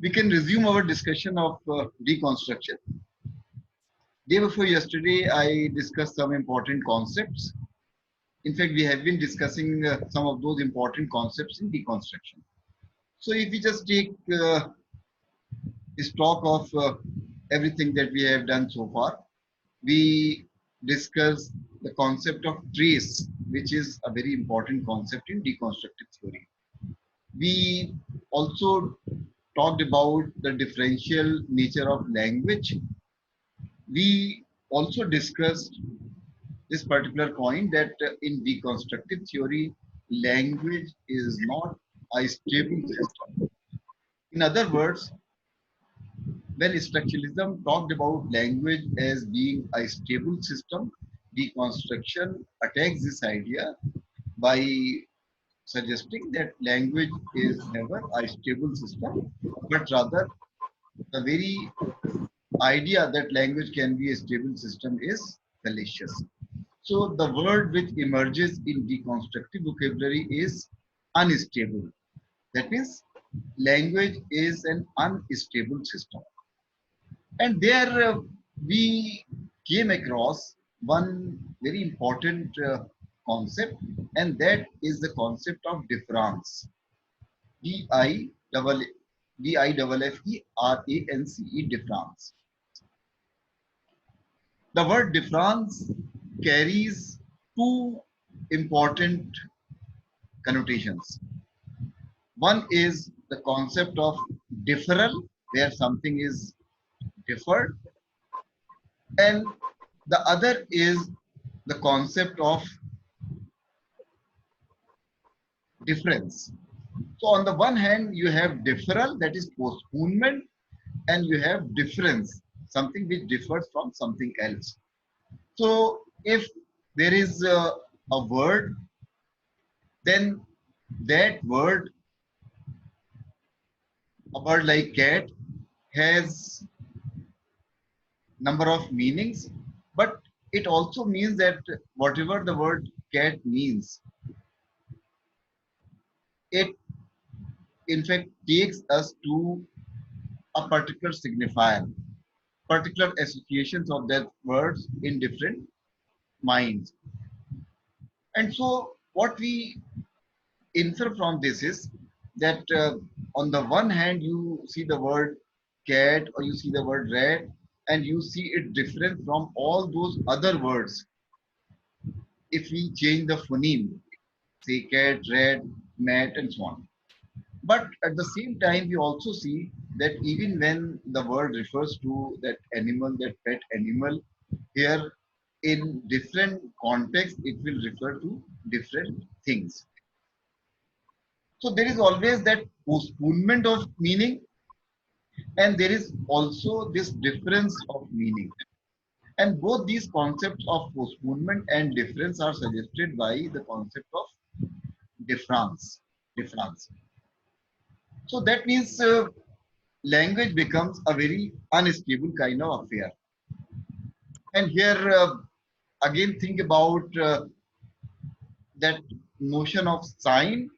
We can resume our discussion of deconstruction. Day before yesterday, I discussed some important concepts. In fact, we have been discussing some of those important concepts in deconstruction. So if we just take stock of everything that we have done so far, we discussed the concept of trace, which is a very important concept in deconstructive theory. We also talked about the differential nature of language. We also discussed this particular point that in deconstructive theory, language is not a stable system. In other words, when structuralism talked about language as being a stable system, deconstruction attacks this idea by suggesting that language is never a stable system, but rather the very idea that language can be a stable system is fallacious. So the word which emerges in deconstructive vocabulary is unstable. That means language is an unstable system. And there we came across one very important concept, and that is the concept of difference. D I double D I double F E R A N C E difference. The word difference carries two important connotations. One is the concept of differential, where something is differed, and the other is the concept of difference. So on the one hand, you have deferral, that is postponement, and you have difference, something which differs from something else. So if there is a word, then that word, a word like cat, has number of meanings, but it also means that whatever the word cat means, it in fact takes us to a particular signifier, particular associations of that words in different minds. And so what we infer from this is that on the one hand you see the word cat or you see the word rat, and you see it different from all those other words if we change the phoneme, say cat, rat, mat, and so on. But at the same time, we also see that even when the word refers to that animal, that pet animal, here in different contexts, it will refer to different things. So there is always that postponement of meaning, and there is also this difference of meaning. And both these concepts of postponement and difference are suggested by the concept of difference. Difference. So that means language becomes a very unstable kind of affair. And here again think about that notion of sign.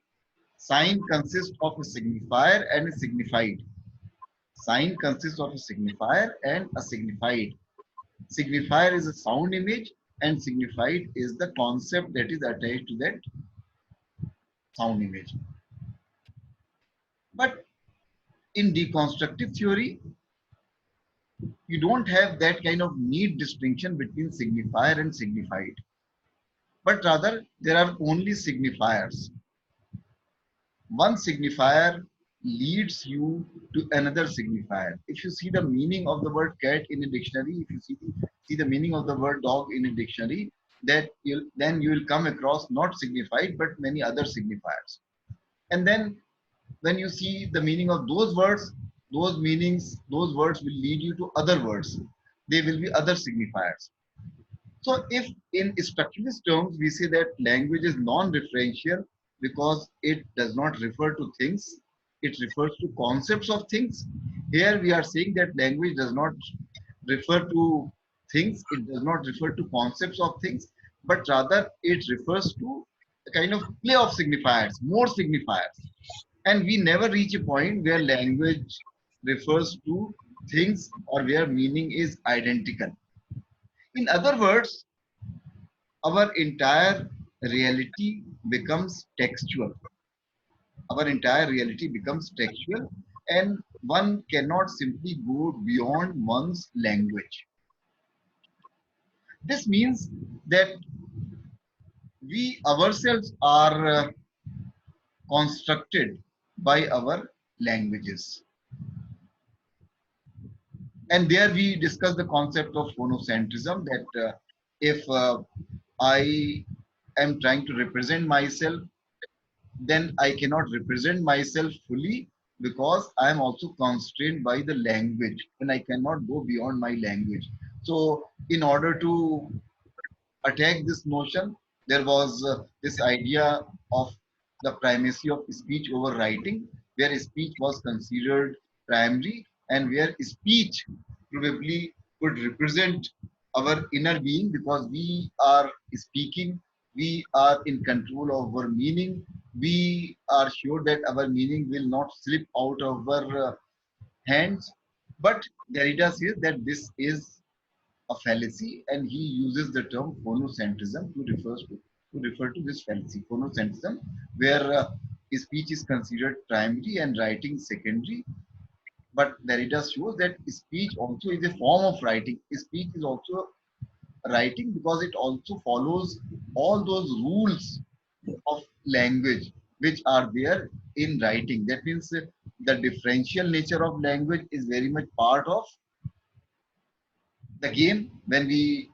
Sign consists of a signifier and a signified. Sign consists of a signifier and a signified. Signifier is a sound image and signified is the concept that is attached to that sound image. But in deconstructive theory, you don't have that kind of neat distinction between signifier and signified, but rather there are only signifiers. One signifier leads you to another signifier. If you see the meaning of the word cat in a dictionary, if you see the meaning of the word dog in a dictionary, then you will come across not signified but many other signifiers. And then when you see the meaning of those words, those meanings, those words will lead you to other words. They will be other signifiers. So if in structuralist terms we say that language is non-referential because it does not refer to things, it refers to concepts of things. Here we are saying that language does not refer to things, it does not refer to concepts of things, but rather it refers to a kind of play of signifiers, more signifiers. And we never reach a point where language refers to things or where meaning is identical. In other words, our entire reality becomes textual. Our entire reality becomes textual, and one cannot simply go beyond one's language. This means that we ourselves are constructed by our languages. And there we discuss the concept of phonocentrism, that if I am trying to represent myself, then I cannot represent myself fully because I am also constrained by the language and I cannot go beyond my language. So, in order to attack this notion, there was this idea of the primacy of speech over writing, where speech was considered primary and where speech probably could represent our inner being because we are speaking, we are in control of our meaning, we are sure that our meaning will not slip out of our hands. But Derrida says that this is a fallacy, and he uses the term phonocentrism to refer to this fallacy. Phonocentrism, where speech is considered primary and writing secondary. But Derrida shows that speech also is a form of writing. Speech is also writing because it also follows all those rules of language which are there in writing. That means the differential nature of language is very much part of the game when we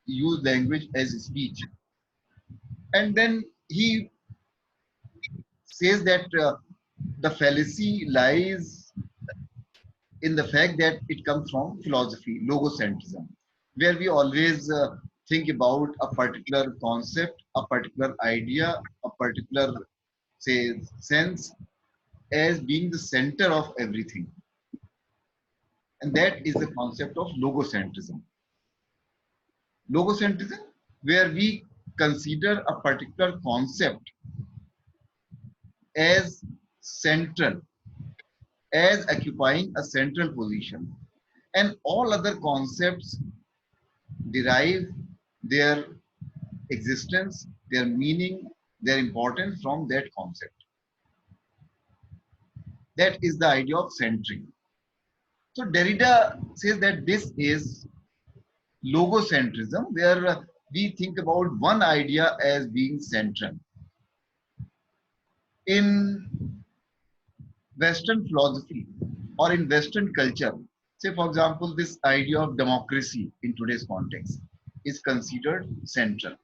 use language as speech. And then he says that the fallacy lies in the fact that it comes from philosophy, logocentrism, where we always think about a particular concept, a particular idea, a particular, say, sense as being the center of everything. And that is the concept of logocentrism. Logocentrism, where we consider a particular concept as central, as occupying a central position. And all other concepts derive their existence, their meaning, their importance from that concept. That is the idea of centering. So Derrida says that this is logocentrism, where we think about one idea as being central. In Western philosophy or in Western culture, say for example, this idea of democracy in today's context is considered central.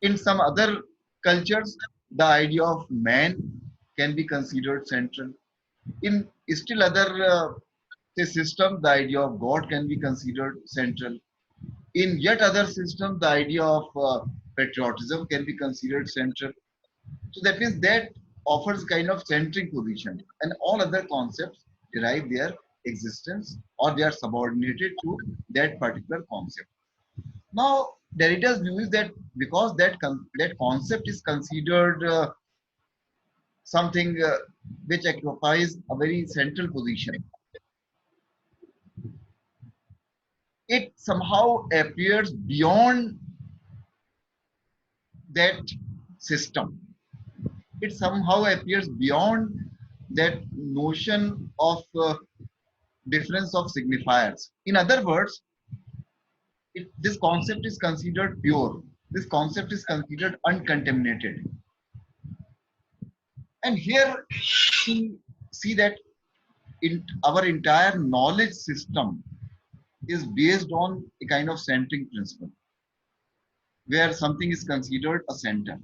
In some other cultures, the idea of man can be considered central. In still other say systems, the idea of God can be considered central. In yet other systems, the idea of patriotism can be considered central. So that means that offers kind of centric position, and all other concepts derive their existence or they are subordinated to that particular concept. Now, Derrida's view is that because that concept is considered something which occupies a very central position, it somehow appears beyond that system. It somehow appears beyond that notion of difference of signifiers. In other words, this concept is considered pure. This concept is considered uncontaminated. And here we see that in our entire knowledge system is based on a kind of centering principle, where something is considered a center.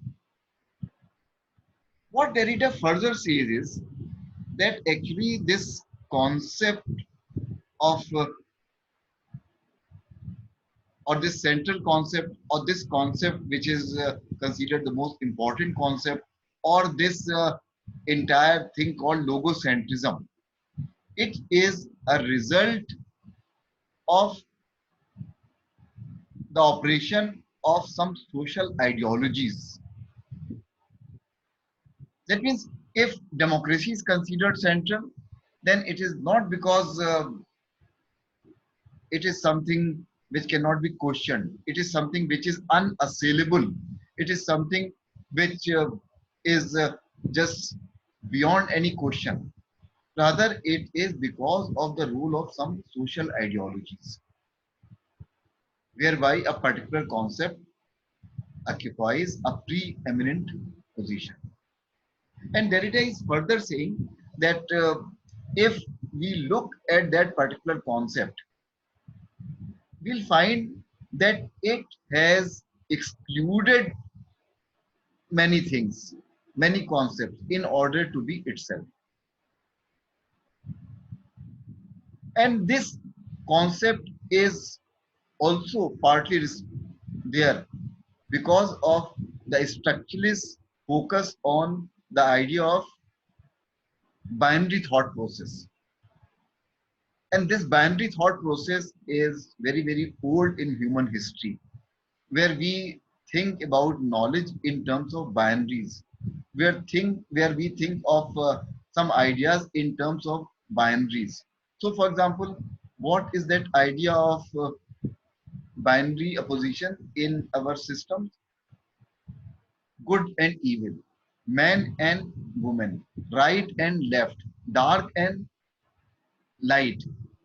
What Derrida further says is that actually this concept of or this central concept or this concept which is considered the most important concept or this entire thing called logocentrism, it is a result of the operation of some social ideologies. That means if democracy is considered central, then it is not because it is something which cannot be questioned. It is something which is unassailable. It is something which is just beyond any question. Rather, it is because of the rule of some social ideologies, whereby a particular concept occupies a preeminent position. And Derrida is further saying that if we look at that particular concept, we'll find that it has excluded many things, many concepts in order to be itself. And this concept is also partly there because of the structuralist focus on the idea of binary thought process. And this binary thought process is very, very old in human history, where we think about knowledge in terms of binaries, where we think of some ideas in terms of binaries. So, for example, what is that idea of binary opposition in our systems? Good and evil, man and woman, right and left, dark and light,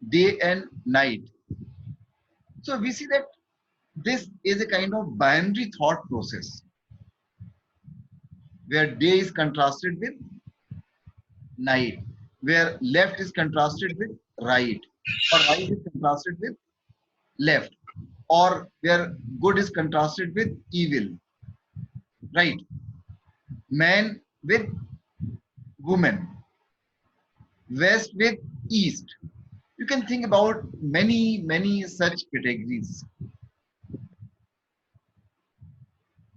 day and night. So we see that this is a kind of binary thought process where day is contrasted with night, where left is contrasted with right, or right is contrasted with left, or where good is contrasted with evil, right? Man with woman, west with east. You can think about many, many such categories.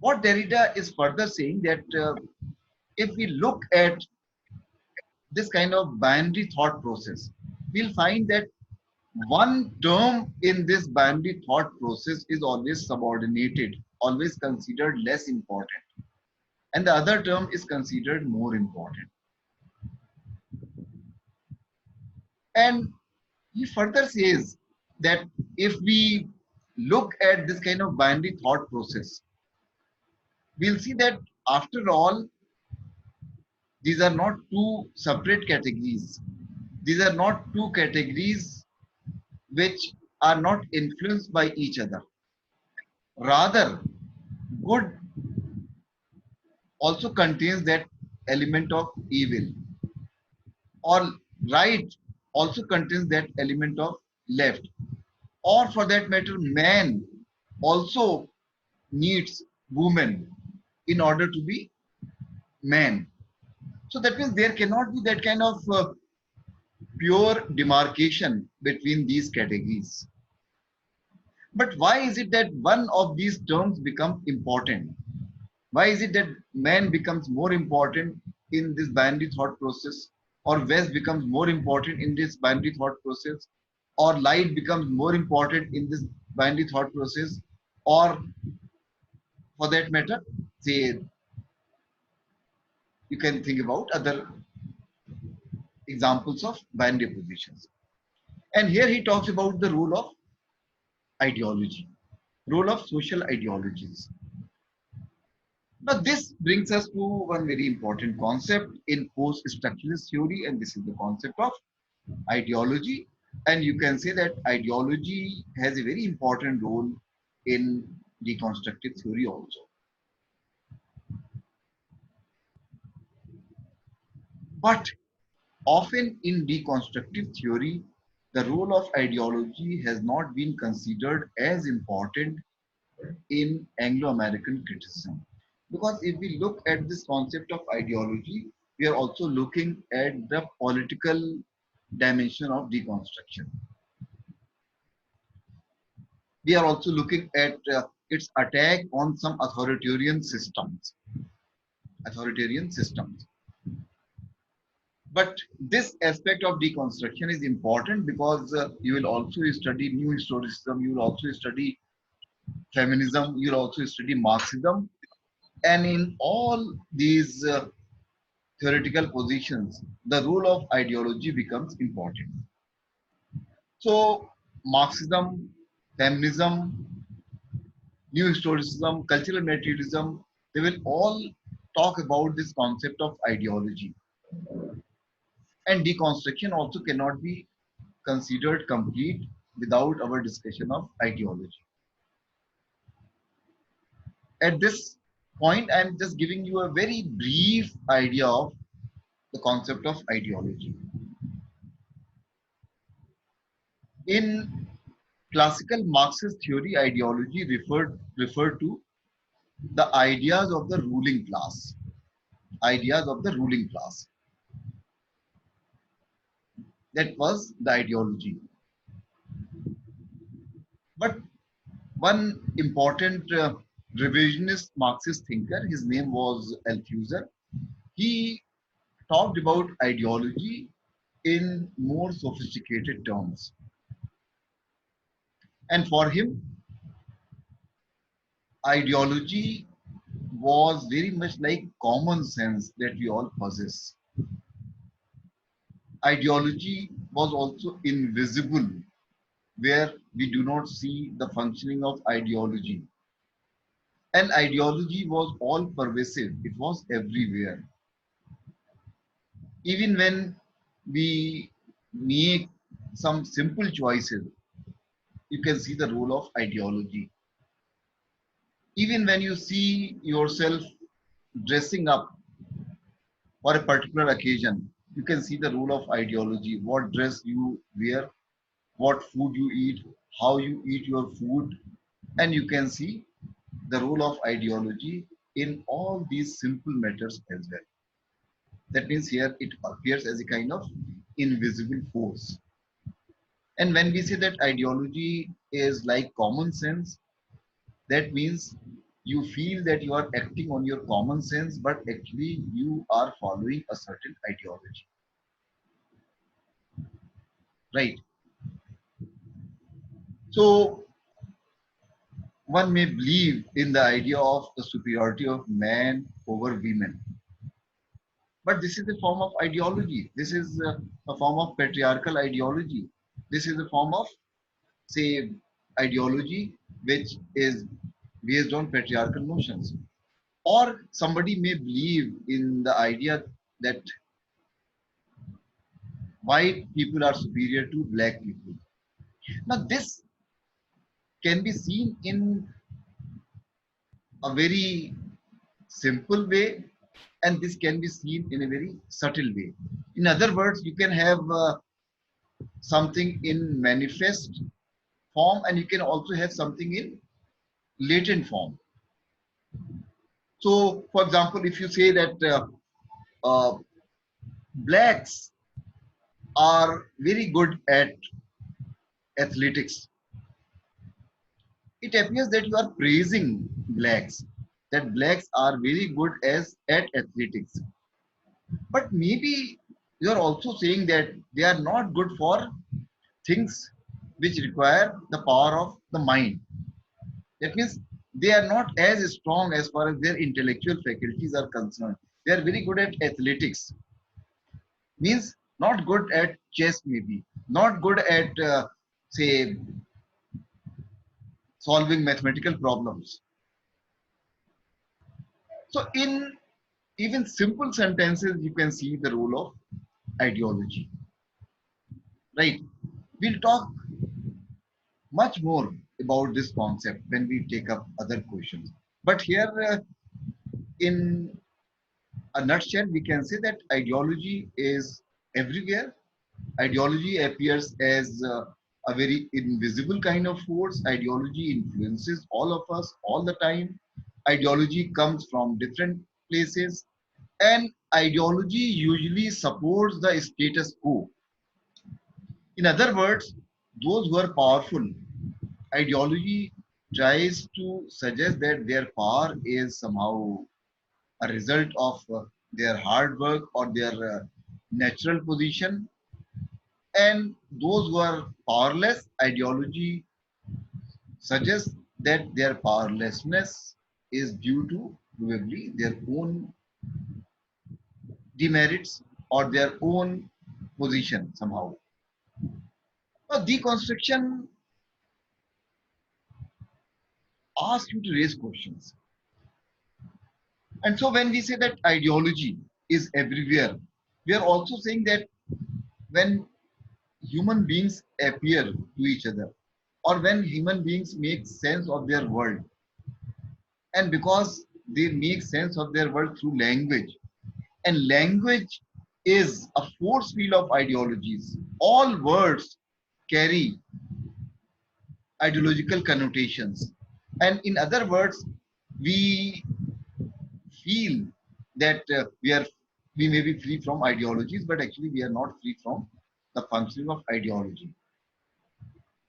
What Derrida is further saying that if we look at this kind of binary thought process, we'll find that one term in this binary thought process is always subordinated, always considered less important, and the other term is considered more important. And he further says that if we look at this kind of binary thought process, we'll see that after all, these are not two separate categories. These are not two categories which are not influenced by each other. Rather, good also contains that element of evil, or right also contains that element of left, or for that matter, man also needs woman in order to be man. So that means there cannot be that kind of pure demarcation between these categories. But why is it that one of these terms become important? Why is it that man becomes more important in this binary thought process, or West becomes more important in this binary thought process, or light becomes more important in this binary thought process, or for that matter, say you can think about other examples of binary positions. And here he talks about the role of ideology, role of social ideologies. Now, this brings us to one very important concept in post-structuralist theory, and this is the concept of ideology. And you can say that ideology has a very important role in deconstructive theory also. But often in deconstructive theory, the role of ideology has not been considered as important in Anglo-American criticism. Because if we look at this concept of ideology, we are also looking at the political dimension of deconstruction. We are also looking at its attack on some authoritarian systems. Authoritarian systems. But this aspect of deconstruction is important because you will also study new historicism, you will also study feminism, you will also study Marxism, and in all these theoretical positions, the role of ideology becomes important. So, Marxism, feminism, new historicism, cultural materialism, they will all talk about this concept of ideology. And deconstruction also cannot be considered complete without our discussion of ideology. At this point, I'm just giving you a very brief idea of the concept of ideology. In classical Marxist theory, ideology referred to the ideas of the ruling class. Ideas of the ruling class. That was the ideology. But one important revisionist Marxist thinker, his name was Althusser, he talked about ideology in more sophisticated terms. And for him, ideology was very much like common sense that we all possess. Ideology was also invisible, where we do not see the functioning of ideology. And ideology was all pervasive, it was everywhere. Even when we make some simple choices, you can see the role of ideology. Even when you see yourself dressing up for a particular occasion, you can see the role of ideology. What dress you wear, what food you eat, how you eat your food, and you can see the role of ideology in all these simple matters as well. That means here it appears as a kind of invisible force. And when we say that ideology is like common sense, that means you feel that you are acting on your common sense, but actually you are following a certain ideology, right? So one may believe in the idea of the superiority of man over women, but this is a form of ideology. This is a form of patriarchal ideology. This is a form of, say, ideology which is based on patriarchal notions. Or somebody may believe in the idea that white people are superior to black people. Now, this can be seen in a very simple way, and this can be seen in a very subtle way. In other words, you can have something in manifest form, and you can also have something in latent form. So, for example, if you say that uh, blacks are very good at athletics, it appears that you are praising blacks, that blacks are very good as at athletics. But maybe you are also saying that they are not good for things which require the power of the mind. That means they are not as strong as far as their intellectual faculties are concerned. They are very good at athletics, means not good at chess, maybe not good at say solving mathematical problems. So in even simple sentences, you can see the role of ideology, right? We'll talk much more about this concept when we take up other questions. But here, in a nutshell, we can say that ideology is everywhere. Ideology appears as a very invisible kind of force. Ideology influences all of us all the time. Ideology comes from different places, and ideology usually supports the status quo. In other words, those who are powerful, ideology tries to suggest that their power is somehow a result of their hard work or their natural position. And those who are powerless, ideology suggests that their powerlessness is due to probably their own demerits or their own position somehow. Now, deconstruction asks you to raise questions. And so when we say that ideology is everywhere, we are also saying that when human beings appear to each other, or when human beings make sense of their world, and because they make sense of their world through language, and language is a force field of ideologies. All words carry ideological connotations. And in other words, we feel that we may be free from ideologies, but actually we are not free from the functioning of ideology.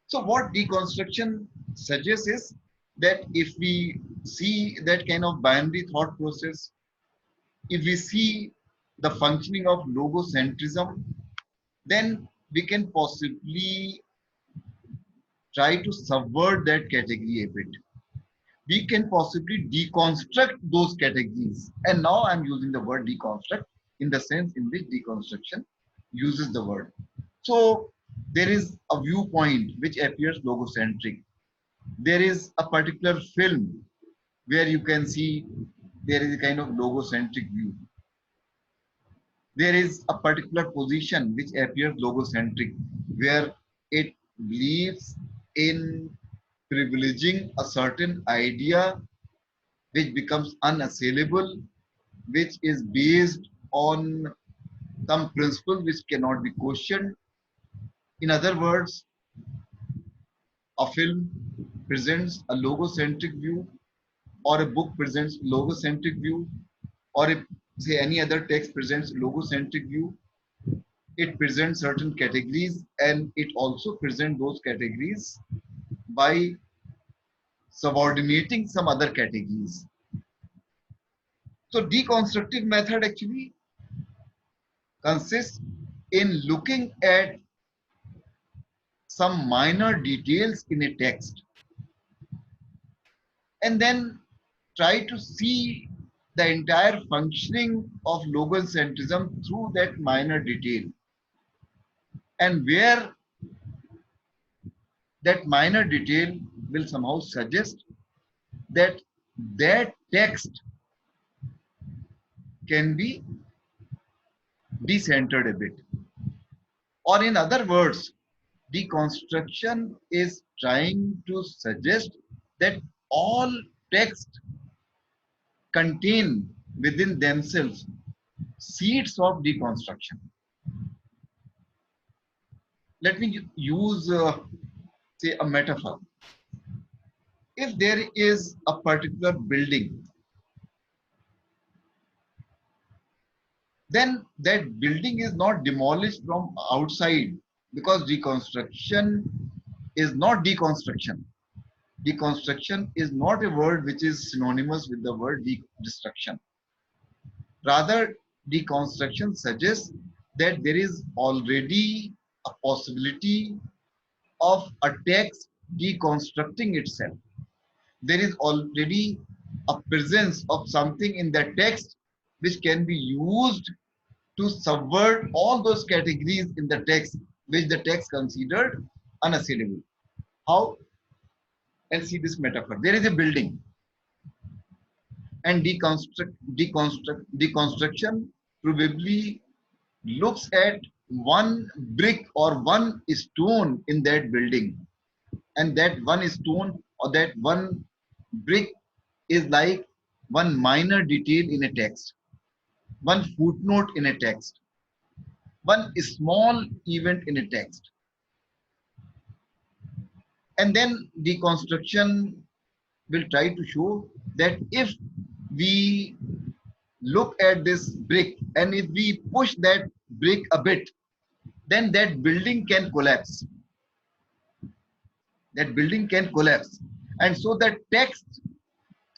So what deconstruction suggests is that if we see that kind of binary thought process, if we see the functioning of logocentrism, then we can possibly try to subvert that category a bit. We can possibly deconstruct those categories. And now I'm using the word deconstruct in the sense in which deconstruction uses the word. So there is a viewpoint which appears logocentric. There is a particular film where you can see there is a kind of logocentric view. There is a particular position which appears logocentric, where it believes in privileging a certain idea which becomes unassailable, which is based on some principle which cannot be questioned. In other words, a film presents a logocentric view, or a book presents logocentric view, or if say any other text presents logocentric view, it presents certain categories and it also presents those categories by subordinating some other categories. So deconstructive method actually consists in looking at some minor details in a text and then try to see the entire functioning of logocentrism through that minor detail, and where that minor detail will somehow suggest that that text can be decentered a bit. Or in other words, deconstruction is trying to suggest that all texts contain within themselves seeds of deconstruction. Let me use, say, a metaphor. If there is a particular building, then that building is not demolished from outside, because deconstruction is not deconstruction. Deconstruction is not a word which is synonymous with the word destruction. Rather, deconstruction suggests that there is already a possibility of a text deconstructing itself. There is already a presence of something in the text which can be used to subvert all those categories in the text which the text considered unassailable. How? And see this metaphor. There is a building, and deconstruction probably looks at one brick or one stone in that building, and that one stone or that one brick is like one minor detail in a text, one footnote in a text, one small event in a text. And then deconstruction will try to show that if we look at this brick and if we push that brick a bit, then that building can collapse. That building can collapse. And so that text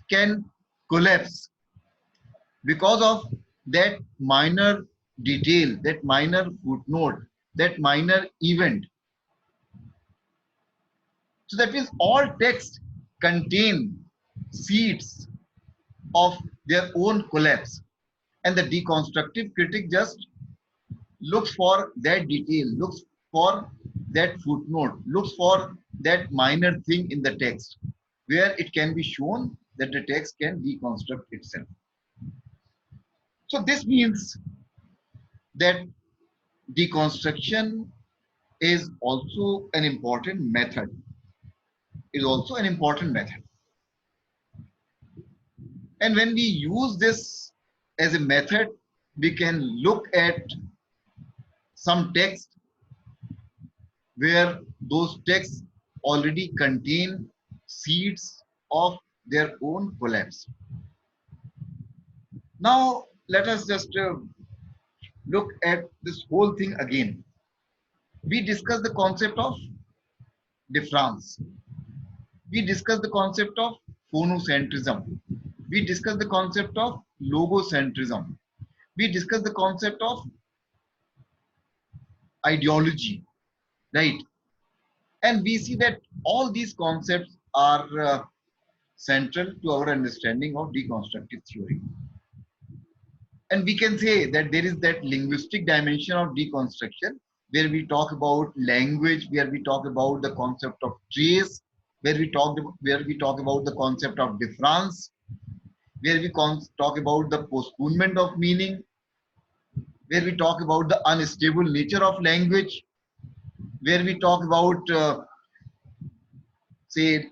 can collapse because of that minor detail, that minor footnote, that minor event. So that means all texts contain seeds of their own collapse. And the deconstructive critic just looks for that detail, looks for that footnote, looks for that minor thing in the text where it can be shown that the text can deconstruct itself. So this means that deconstruction is also an important method, is also an important method. And when we use this as a method, we can look at some text where those texts already contain seeds of their own collapse. Now, let us just look at this whole thing again. We discussed the concept of difference. We discussed the concept of phonocentrism. We discussed the concept of logocentrism. We discussed the concept of ideology, right? And we see that all these concepts are central to our understanding of deconstructive theory. And we can say that there is that linguistic dimension of deconstruction where we talk about language, where we talk about the concept of trace, where we talk about the concept of difference, where we talk about the postponement of meaning, where we talk about the unstable nature of language, where we talk about say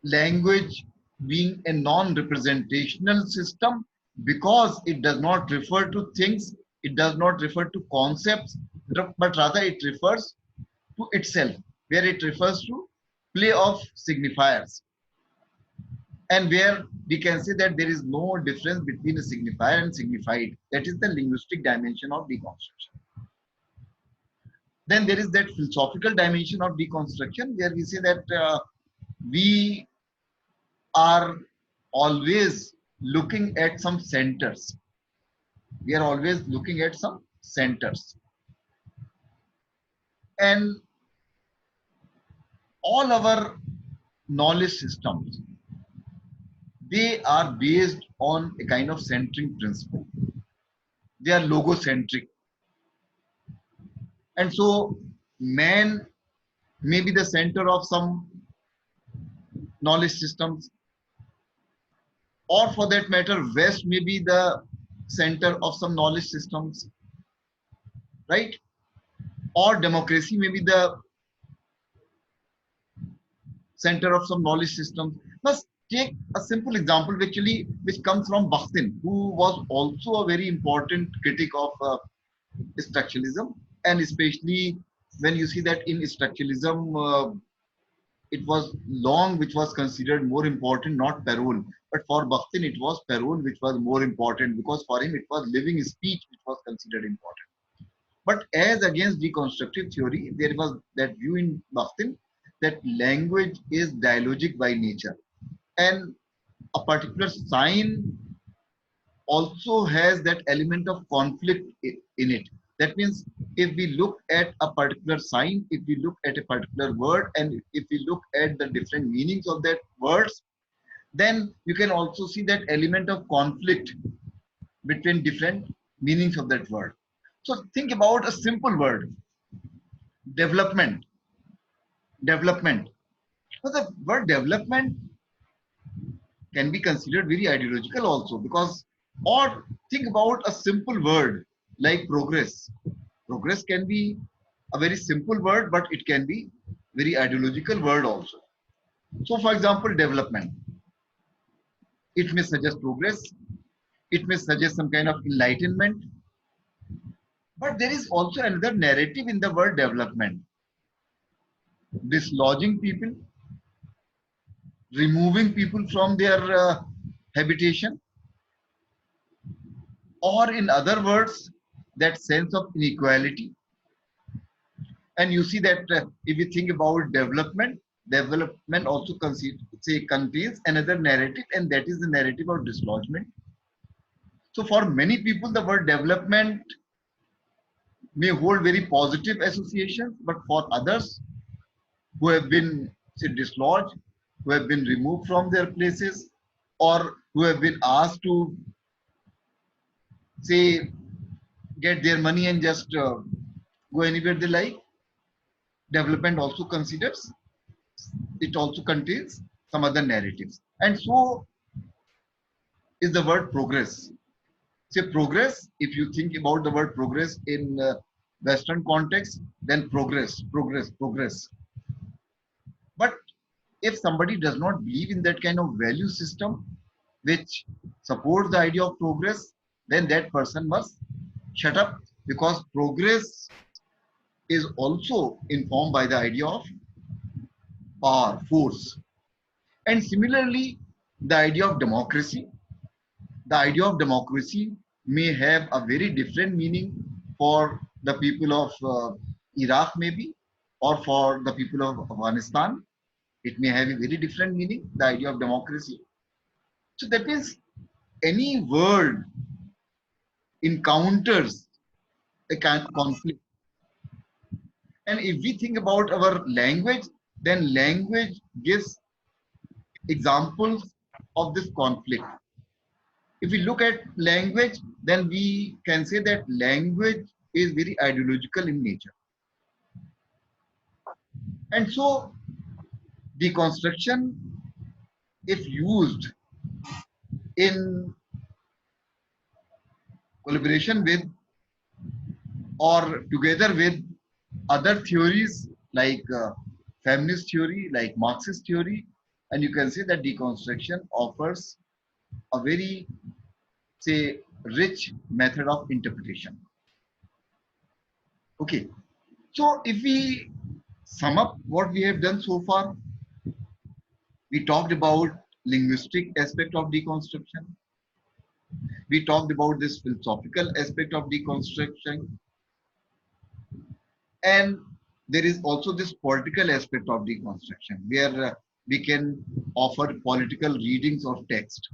language being a non-representational system because it does not refer to things, it does not refer to concepts, but rather it refers to itself, where it refers to play of signifiers, and where we can say that there is no difference between a signifier and signified. That is the linguistic dimension of deconstruction. Then there is that philosophical dimension of deconstruction where we say that we are always looking at some centers. We are always looking at some centers. And all our knowledge systems, they are based on a kind of centering principle. They are logocentric. And so man may be the center of some knowledge systems, or for that matter, West may be the center of some knowledge systems, right? Or democracy may be the center of some knowledge systems. Let's take a simple example actually, which comes from Bakhtin, who was also a very important critic of structuralism, and especially when you see that in structuralism, it was long which was considered more important, not Perron. But for Bakhtin, it was Perron which was more important because for him it was living speech which was considered important. But as against deconstructive theory, there was that view in Bakhtin that language is dialogic by nature. And a particular sign also has that element of conflict in it. That means if we look at a particular sign, if we look at a particular word, and if we look at the different meanings of that words, then you can also see that element of conflict between different meanings of that word. So think about a simple word, development. Development. So the word development can be considered very ideological also because, or think about a simple word like progress. Progress can be a very simple word, but it can be very ideological word also. So for example, development, it may suggest progress, it may suggest some kind of enlightenment, but there is also another narrative in the word development, dislodging people, removing people from their habitation, or in other words, that sense of inequality. And you see that if you think about development, development also contains another narrative, and that is the narrative of dislodgement. So for many people, the word development may hold very positive associations, but for others who have been say dislodged, who have been removed from their places, or who have been asked to say, get their money and just go anywhere they like. Development also considers, it also contains some other narratives. And so is the word progress. Say progress, if you think about the word progress in Western context, then progress, progress, progress. But if somebody does not believe in that kind of value system which supports the idea of progress, then that person must shut up, because progress is also informed by the idea of power, force. And similarly, the idea of democracy. The idea of democracy may have a very different meaning for the people of Iraq, maybe, or for the people of Afghanistan. It may have a very different meaning, the idea of democracy. So that is, any word encounters a kind of conflict. And if we think about our language, then language gives examples of this conflict. If we look at language, then we can say that language is very ideological in nature. And so deconstruction, if used in collaboration with or together with other theories like feminist theory, like Marxist theory, and you can say that deconstruction offers a very, say, rich method of interpretation. Okay, so if we sum up what we have done so far, we talked about linguistic aspect of deconstruction. We talked about this philosophical aspect of deconstruction, and there is also this political aspect of deconstruction where we can offer political readings of text.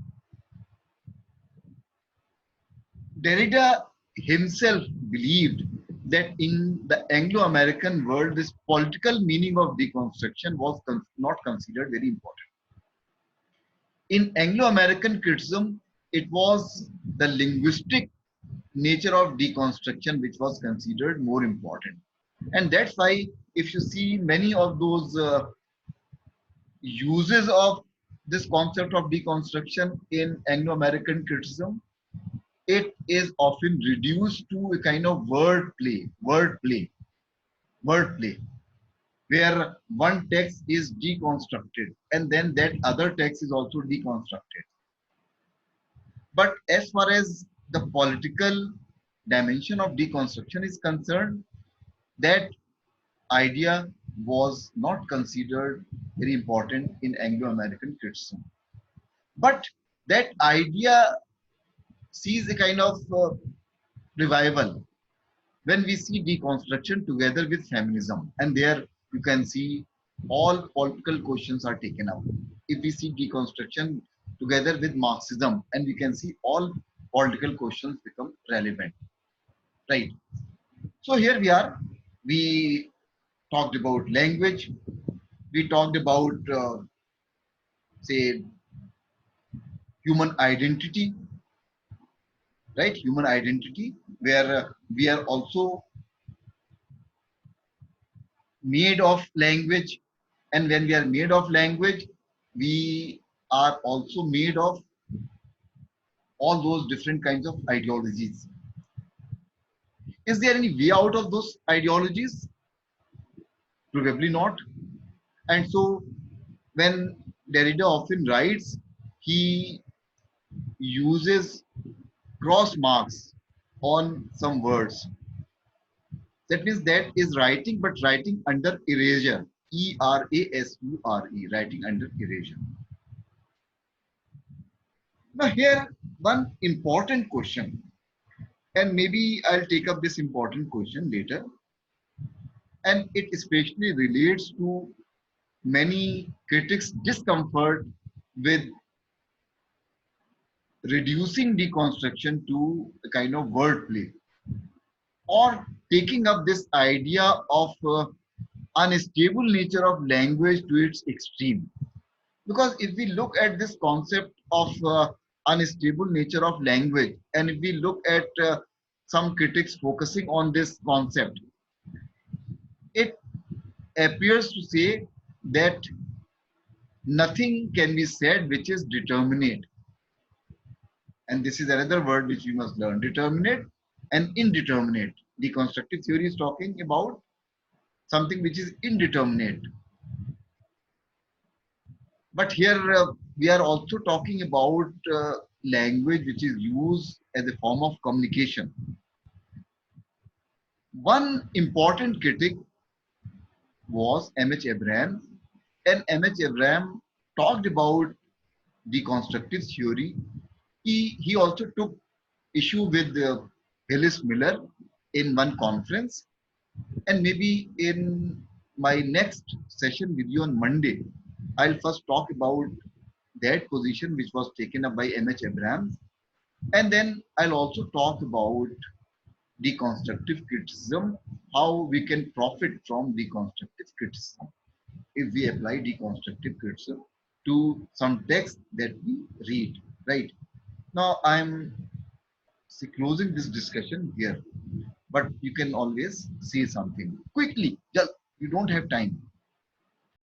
Derrida himself believed that in the Anglo-American world, this political meaning of deconstruction was not considered very important. In Anglo-American criticism, it was the linguistic nature of deconstruction which was considered more important. And that's why if you see many of those uses of this concept of deconstruction in Anglo-American criticism, it is often reduced to a kind of wordplay, where one text is deconstructed and then that other text is also deconstructed. But as far as the political dimension of deconstruction is concerned, that idea was not considered very important in Anglo-American criticism. But that idea sees a kind of revival when we see deconstruction together with feminism. And there you can see all political questions are taken out. If we see deconstruction together with Marxism, and we can see all political questions become relevant, right? So here we are. We talked about language. We talked about, say, human identity, right? Human identity, where we are also made of language. And when we are made of language, we are also made of all those different kinds of ideologies. Is there any way out of those ideologies? Probably not. And so when Derrida often writes, he uses cross marks on some words. That means that is writing, but writing under erasure. Erasure, writing under erasure. Now here, one important question, and maybe I'll take up this important question later, and it especially relates to many critics' discomfort with reducing deconstruction to a kind of wordplay, or taking up this idea of unstable nature of language to its extreme. Because if we look at this concept of unstable nature of language. And if we look at some critics focusing on this concept, it appears to say that nothing can be said which is determinate. And this is another word which we must learn, determinate and indeterminate. Deconstructive theory is talking about something which is indeterminate. But here we are also talking about language which is used as a form of communication. One important critic was M.H. Abraham, and M.H. Abraham talked about deconstructive theory. He also took issue with Hillis Miller in one conference, and maybe in my next session with you on Monday, I'll first talk about that position which was taken up by M.H. Abrahams, and then I'll also talk about deconstructive criticism, how we can profit from deconstructive criticism if we apply deconstructive criticism to some text that we read. Right now, I'm closing this discussion here, but you can always say something quickly. Just you don't have time.